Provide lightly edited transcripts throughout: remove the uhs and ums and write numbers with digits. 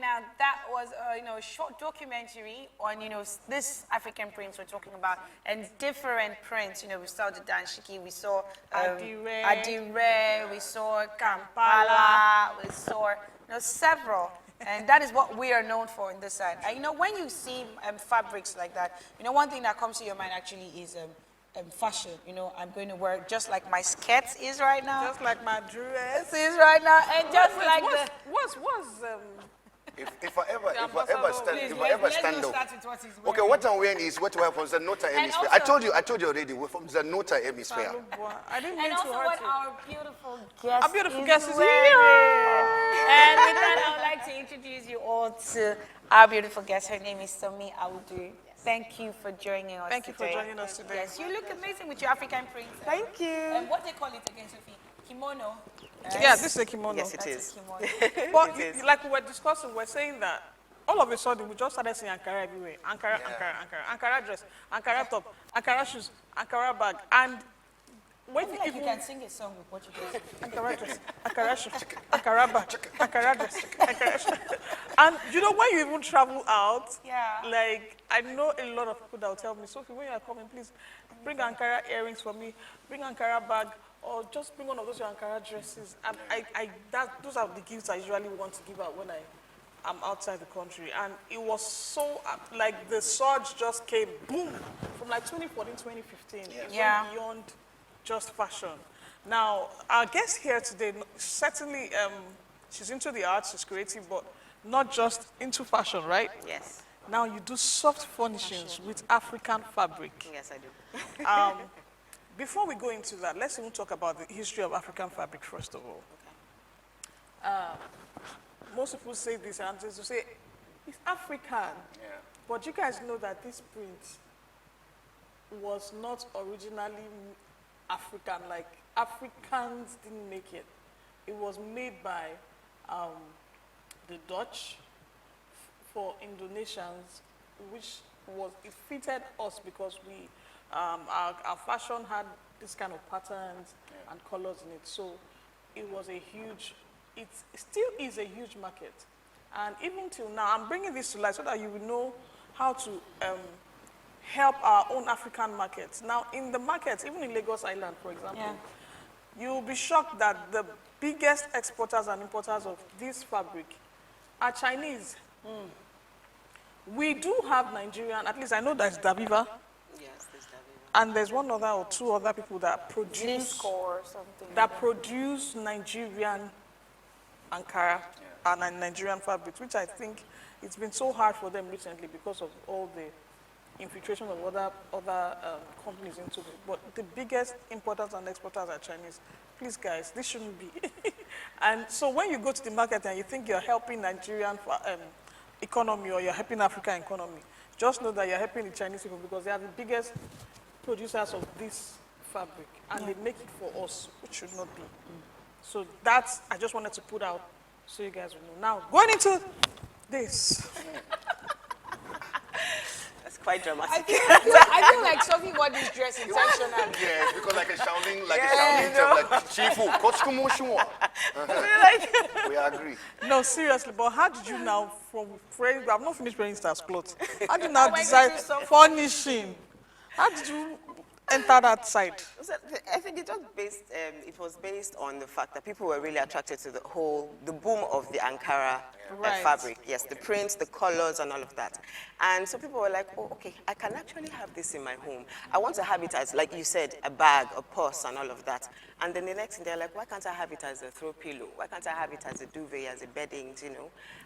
now, that was a short documentary on this African prints we're talking about, and different prints. We saw the Danshiki, we saw Adire, we saw Kampala, we saw several. And that is what we are known for in this side. And when you see fabrics like that, one thing that comes to your mind actually is fashion. I'm going to wear just like my skirt is right now. Just like my dress is right now, and just like If I ever stand up. Okay, what I'm wearing is what we have from the Northern Hemisphere. I told you already, we're from the Northern Hemisphere. I didn't mean and to also hurt what you. our beautiful guest is here. And with that, I would like to introduce you all to our beautiful guest. Her name is Somi. Thank you for joining us Thank you for joining us today. Yes, you look amazing with your African print. Thank you. And what they call it again, Sophie? Kimono. Yeah, this is a kimono. Yes, it is. But like we were discussing, we're saying that all of a sudden we just started seeing Ankara everywhere. Ankara dress, Ankara top, Ankara shoes, Ankara bag. And when you can sing a song with Portuguese. Ankara dress, Ankara shoes, Ankara bag, Ankara dress, Ankara shoes. And when you even travel out, like I know a lot of people that will tell me, Sophie, when you are coming, please bring Ankara earrings for me, bring Ankara bag, or just bring one of those your Ankara dresses. Those are the gifts I usually want to give out when I'm outside the country. And it was so, like the surge just came, boom, from like 2014, 2015. It went beyond just fashion. Now, our guest here today, certainly she's into the arts, she's creative, but not just into fashion, right? Yes. Now you do soft furnishings with African fabric. Yes, I do. Before we go into that, let's even talk about the history of African fabric first of all. Okay. Most people say this and they say, it's African. Yeah. But you guys know that this print was not originally African, like Africans didn't make it. It was made by the Dutch for Indonesians, which it fitted us because our fashion had this kind of patterns and colors in it. So it was a huge, it still is a huge market. And even till now, I'm bringing this to light so that you will know how to help our own African markets. Now, in the markets, even in Lagos Island, for example, you'll be shocked that the biggest exporters and importers of this fabric are Chinese. We do have Nigerian, at least I know there's Daviva. Yes, there's Daviva. And there's one other or two other people that produce Nigerian Ankara and Nigerian fabrics, which I think it's been so hard for them recently because of all the infiltration of other companies into it. But the biggest importers and exporters are Chinese. Please, guys, this shouldn't be. And so when you go to the market and you think you're helping Nigerian economy or you're helping African economy, just know that you're helping the Chinese people because they are the biggest producers of this fabric and they make it for us, which should not be. So that's, I just wanted to put out so you guys will know. Now, going into this. That's quite dramatic. I feel like Sophie wore this dress intentionally. Yes, because like a Shaolin, like Chifu, Kotskumo. We agree. No, seriously, but how did you now, from wearing, I've not finished wearing Star's clothes. How did you now decide furnishing? How did you enter that side? I think it was based on the fact that people were really attracted to the boom of the Ankara fabric. Yes, the prints, the colors, and all of that. And so people were like, oh, okay, I can actually have this in my home. I want to have it as, like you said, a bag, a purse, and all of that. And then the next thing, they're like, why can't I have it as a throw pillow? Why can't I have it as a duvet, as a bedding,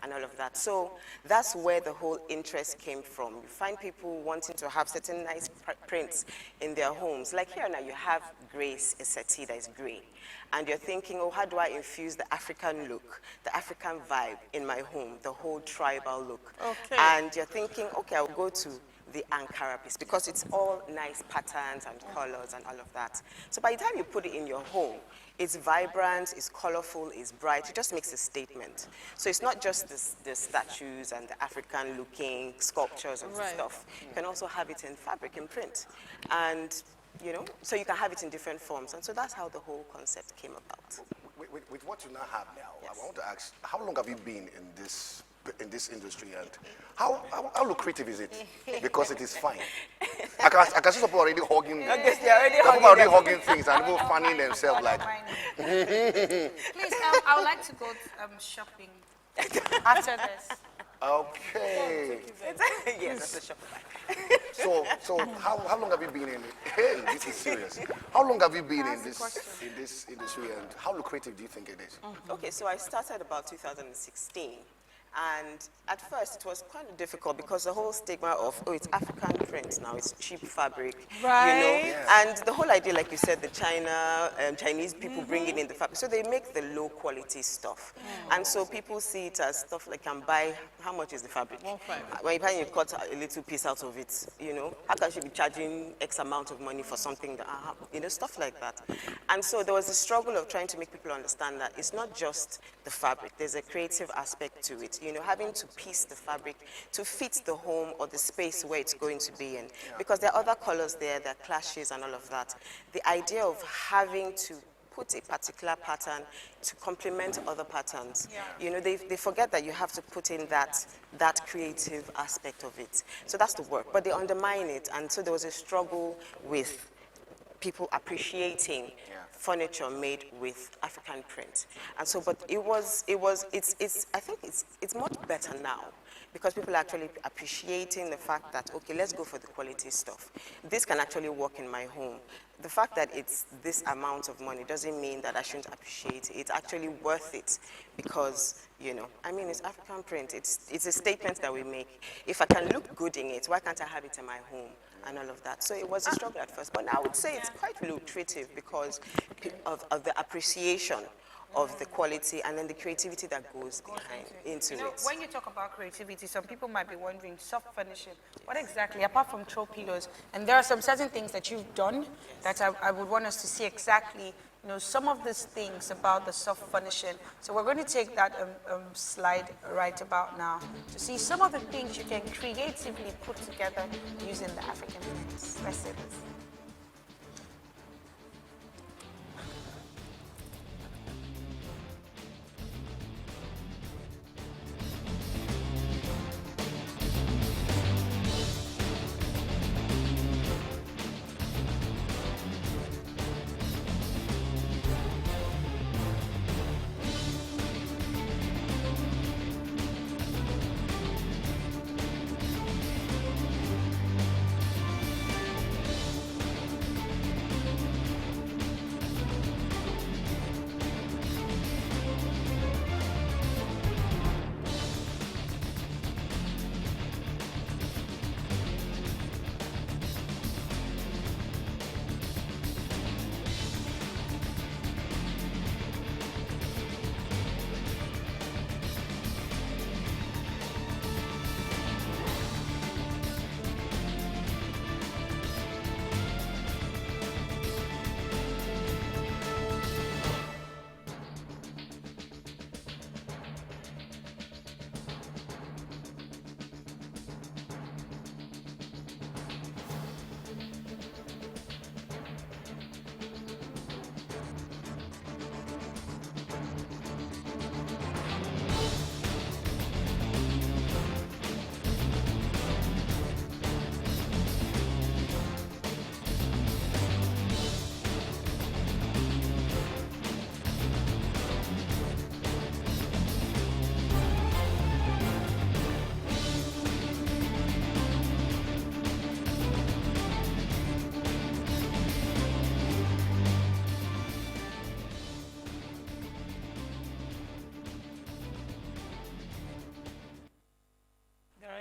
and all of that. So that's where the whole interest came from. You find people wanting to have certain nice prints in their homes. Like here now, you have Grace, a settee that is gray. And you're thinking, oh, how do I infuse the African look, the African vibe in my home, the whole tribal look? Okay. And you're thinking, okay, I'll go to the Ankara piece because it's all nice patterns and colors and all of that. So by the time you put it in your home, it's vibrant, it's colorful, it's bright. It just makes a statement. So it's not just the statues and the African-looking sculptures and stuff. You can also have it in fabric and print. And so you can have it in different forms. And so that's how the whole concept came about. With what you now have now, I want to ask, how long have you been in this in this industry, and how lucrative is it? Because it is fine. I can see people already hugging. Yes, they're already People hugging are already them. hugging things and people fanning themselves like. Please, I would like to go shopping after this. Okay. Yes, that's a shop. So how long have you been in it? Hey, this is serious. How long have you been in this industry, and how lucrative do you think it is? Okay, so I started about 2016. And at first, it was kind of difficult because the whole stigma of, oh, it's African print now, it's cheap fabric, Right. you know. Yeah. And the whole idea, like you said, the Chinese people bringing in the fabric. So they make the low quality stuff. And so people see it as stuff like, can buy, how much is the fabric? 1.5. When you buy, you cut a little piece out of it, you know. How can she be charging X amount of money for something that, you know, stuff like that. And so there was a struggle of trying to make people understand that it's not just the fabric, there's a creative aspect to it. You know, having to piece the fabric to fit the home or the space where it's going to be in. Because there are other colors there are clashes and all of that. The idea of having to put a particular pattern to complement other patterns. You know, they forget that you have to put in that creative aspect of it. So that's the work. But they undermine it. And so there was a struggle with people appreciating furniture made with African print. And so, but I think it's much better now because people are actually appreciating the fact that, okay, let's go for the quality stuff. This can actually work in my home. The fact that it's this amount of money doesn't mean that I shouldn't appreciate it. It's actually worth it because, you know, I mean, it's African print. It's a statement that we make. If I can look good in it, why can't I have it in my home? And all of that. So it was a struggle at first, but now I would say it's quite lucrative because of the appreciation of the quality and then the creativity that goes into You know, it. when you talk about creativity, some people might be wondering, soft furnishing, what exactly, apart from throw pillows? And there are some certain things that you've done that I would want us to see exactly, you know, some of these things about the soft furnishing. So we're going to take that slide right about now to see some of the things you can creatively put together using the African prints. Let's see this.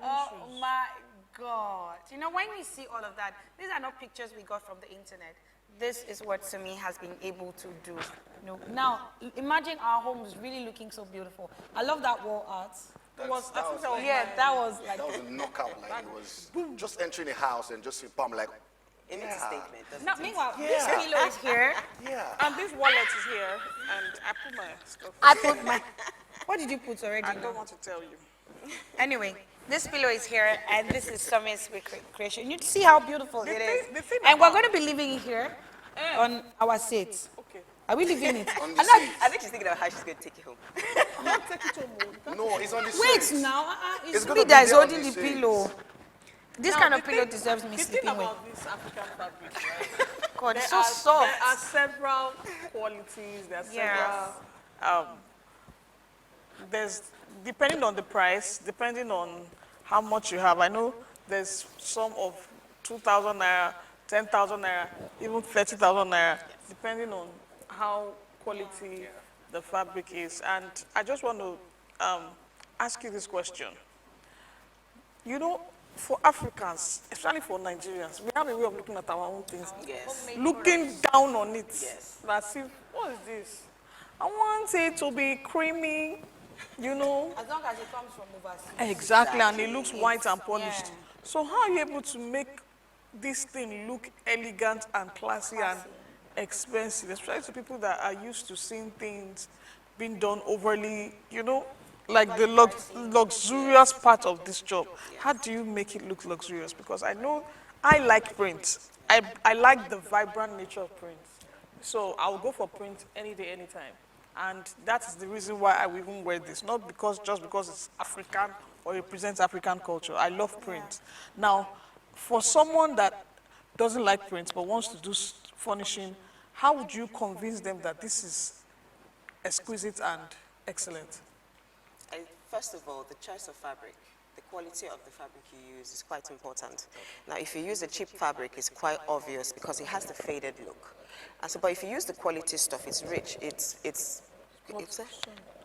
Oh my God. You know, when we see all of that, these are not pictures we got from the internet. This is what Somi has been able to do. You know, now, imagine our homes really looking so beautiful. I love that wall art. That was that was like... That was a knockout. Like, it was just entering a house and just bam, like, It makes a statement, doesn't Now, it? meanwhile, this pillow is here. yeah. And this wallet is here, and I put my stuff. I put my... What did you put already? I don't want to tell you. Anyway, this pillow is here, and this is Somi's creation. You see how beautiful it is. The thing And we're about- going to be leaving it here on our seats. Okay. Are we leaving it? On the And that- seat. I think she's thinking of how she's going to take it home. Take it home. Oh. No, it's on the Wait seat. now, It's it's gonna me be that is there on holding the the seat. pillow. This Now, kind of the pillow thing- deserves me the sleeping thing with. about this African fabric, right? God, There it's so are soft. several qualities. There are Yes. several. There's depending on the price, depending on how much you have. I know there's some of 2,000 naira, 10,000 naira, even 30,000 naira, depending on how quality the fabric is. And I just want to ask you this question. You know, for Africans, especially for Nigerians, we have a way of looking at our own things, Yes. looking down on it. Yes. As if, what is this? I want it to be creamy, you know. As long as it comes from overseas. Exactly, and it Exactly. looks white and polished. Yeah. So how are you able to make this thing look elegant and classy and expensive, especially to people that are used to seeing things being done overly, you know, like the luxurious part of this job? How do you make it look luxurious? Because I know I like print. I like the vibrant nature of print. So I'll go for print any day, anytime. And that is the reason why I will even wear this. Not just because it's African or represents African culture. I love print. Now, for someone that doesn't like print but wants to do furnishing, how would you convince them that this is exquisite and excellent? First of all, the choice of fabric, the quality of the fabric you use is quite important. Now, if you use a cheap fabric, it's quite obvious because it has the faded look. And so, but if you use the quality stuff, it's rich, it's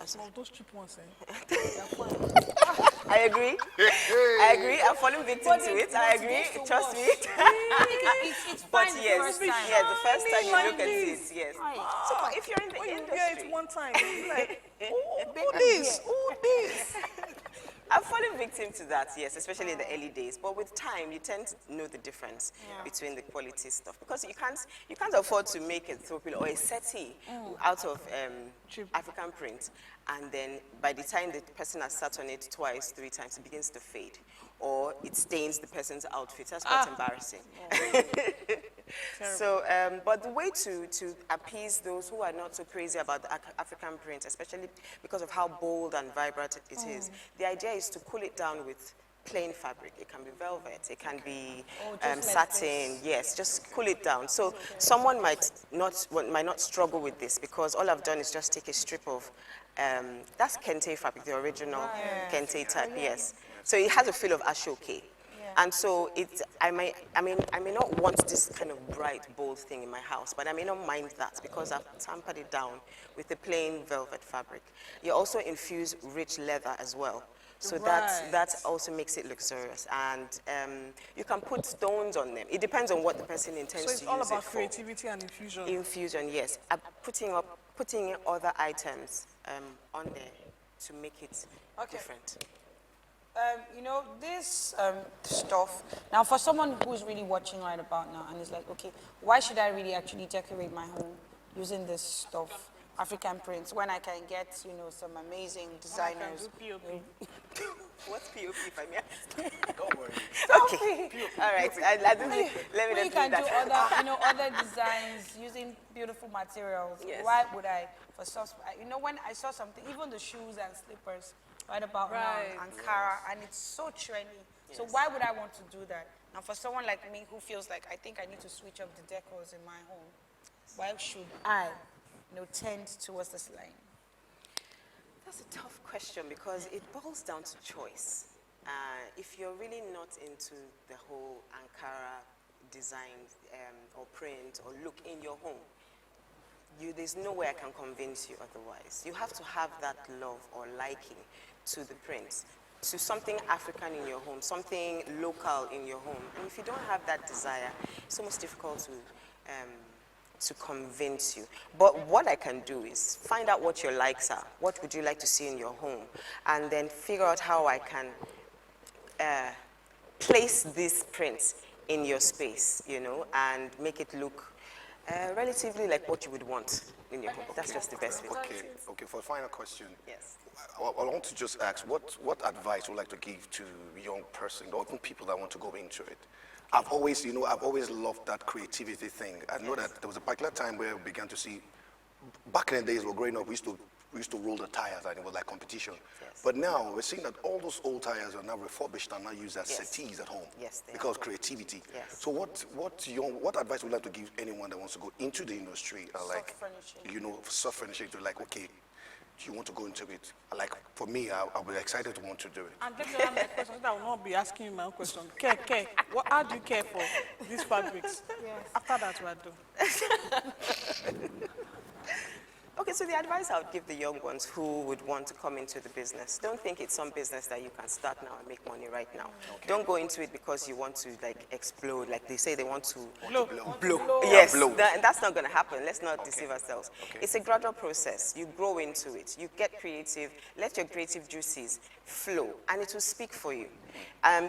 Some of those cheap ones, I agree. I agree. I'm falling victim But to it- it. I but it agree. gets to Trust wash. me. It's But fine the yes, first time. yes, the first time you like look at this. this, yes. Right. So but if you're in the when you industry, wear it one time, you'll be like, who this? Who this? I've fallen victim to that, yes, especially in the early days. But with time, you tend to know the difference between the quality stuff because you can't afford to make a throw pillow or a settee out of African print, and then by the time the person has sat on it twice, 3 times, it begins to fade, or it stains the person's outfit. That's quite embarrassing. So, but the way to appease those who are not so crazy about the African print, especially because of how bold and vibrant it is, the idea is to cool it down with plain fabric. It can be velvet, it can be satin. Yes, just cool it down. So someone might not struggle with this because all I've done is just take a strip of that's kente fabric, the original kente type. Yes. So it has a feel of ashoke. And so I may not want this kind of bright, bold thing in my house, but I may not mind that because I've tampered it down with the plain velvet fabric. You also infuse rich leather as well. So that also makes it luxurious. And you can put stones on them. It depends on what the person intends So it's to all use about it for. creativity and infusion. Infusion, yes. Putting in other items on there to make it different. You know, this stuff, now for someone who's really watching right about now and is like, okay, why should I really actually decorate my home using this stuff, African prints, when I can get, you know, some amazing designers. What's POP if I may ask? Don't worry. Okay. All right. Let me When you just can do do that. other, you know, other designs using beautiful materials. Yes. Why would I? For you know, when I saw something, even the shoes and slippers, right about now, Ankara, and it's so trendy. So Yes. why would I want to do that? Now, for someone like me who feels like I think I need to switch up the decors in my home, why should I, you know, tend towards this line? That's a tough question because it boils down to choice. If you're really not into the whole Ankara design or print or look in your home, there's no way I can convince you otherwise. You have to have that love or liking to the prints, to something African in your home, something local in your home. And if you don't have that desire, it's almost difficult to convince you. But what I can do is find out what your likes are. What would you like to see in your home? And then figure out how I can place these prints in your space, you know, and make it look relatively like what you would want in your home. That's just the best way. Okay, for a final question. Yes. I want to just ask, what advice would you like to give to a young person, or even people that want to go into it? I've always loved that creativity thing. I know that there was a particular time where we began to see back in the days we were growing up, we used to roll the tires and it was like competition. Yes. But now we're seeing that all those old tires are now refurbished and now used as settees at home. Yes, they because are. creativity. Yes. So what advice would you like to give anyone that wants to go into the industry, like, furnishing. you know, soft furnishing, to like, okay, do you want to go into it? Like, for me, I'll be excited to want to do it. And let me ask my question, so I will not be asking you my own question. Care. How do you care for these fabrics? Yes. After that, what do? Okay, so the advice I would give the young ones who would want to come into the business, don't think it's some business that you can start now and make money right now. Okay. Don't go into it because you want to like explode, like they say they want to blow. Yes, that's not going to happen. Let's not deceive ourselves. Okay. It's a gradual process. You grow into it. You get creative. Let your creative juices flow, and it will speak for you.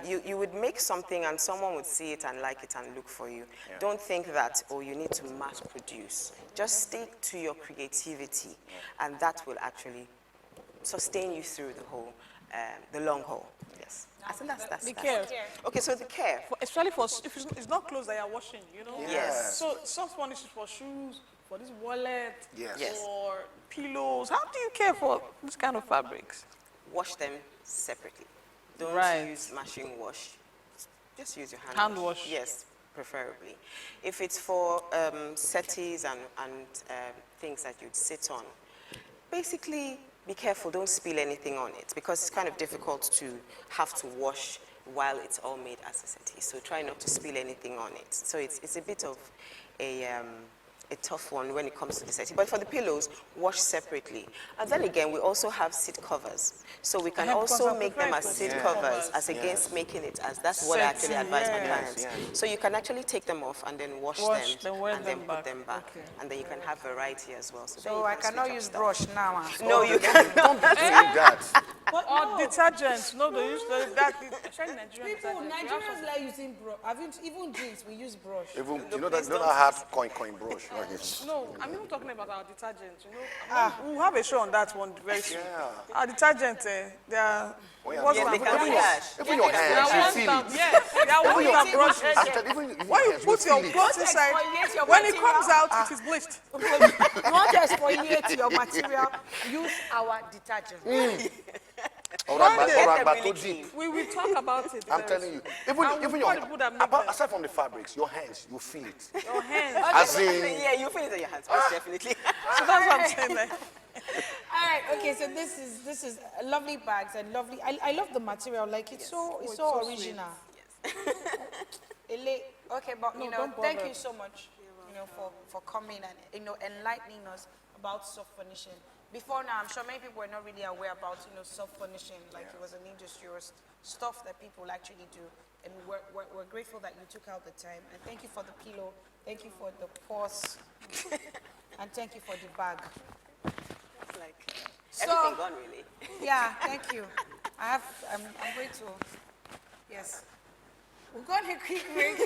You would make something and someone would see it and like it and look for you. Yeah. Don't think that, oh, you need to mass produce. Just stick to your creativity, and that will actually sustain you through the long haul. Yes. I think that's the care. Okay, so the care. Especially if it's not clothes that you're washing, you know? Yes. So soft furnish is for shoes, for this wallet, Yes. for pillows. How do you care for this kind of fabrics? Wash them separately. Don't use machine wash. Just use your hand wash. Yes, preferably. If it's for settees and things that you'd sit on, basically be careful. Don't spill anything on it because it's kind of difficult to have to wash while it's all made as a settee. So try not to spill anything on it. So it's a bit of a tough one when it comes to the settee. But for the pillows, wash separately. And then again, we also have seat covers. So we can also make them as seat covers as against making it as, that's what I actually advise my clients. So you can actually take them off and then wash them and then put them back. Okay. And then you can have variety as well. So I cannot use brush now. No, you cannot. Don't be doing that. Or detergent. No, they use that. Especially Nigerian detergent. Nigerians like using brush. Even jeans, we use brush. Even, you know that I have coin brush. No, I'm even talking about our detergent, you know. We'll have a show on that one very soon. Yeah. Our detergent, they are... they can flash. Even your hands, you feel it. Yes, they are one that brushes. When you put your clothes inside, when it comes out, it is bleached. You want to exfoliate your material, use our detergent. We will talk about it. I'm telling you. Even your aside from the fabrics, your hands, you feel it. Your hands. As in, yeah, you feel it in your hands, most definitely. So that's what I'm saying. All right, okay, so this is lovely bags and lovely. I love the material, like it's so original. Yes. Okay, but thank you so much, for coming and enlightening us about soft furnishing. Before now, I'm sure many people were not really aware about soft furnishing, like it was an industry or stuff that people actually do. And we're grateful that you took out the time. And thank you for the pillow, thank you for the purse, and thank you for the bag. Like everything gone, really. Yeah, thank you. I'm going to, yes. We're going to quick break.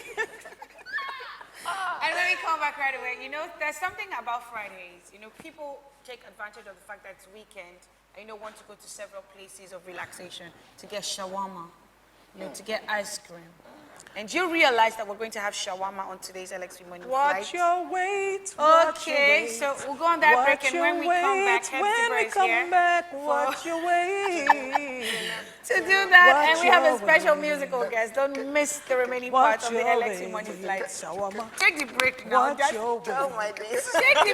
And when we come back right away, there's something about Fridays. People take advantage of the fact that it's weekend and want to go to several places of relaxation to get shawarma, to get ice cream. And you realize that we're going to have shawarma on today's LXP morning flight. Watch your weight. Okay, so we'll go on that break, and when we come back, watch your weight. To do that, and we have a special musical guest. Don't miss the remaining part of the LXP morning flight. Shawarma. Take the break now. Watch your weight. Oh my days. Take the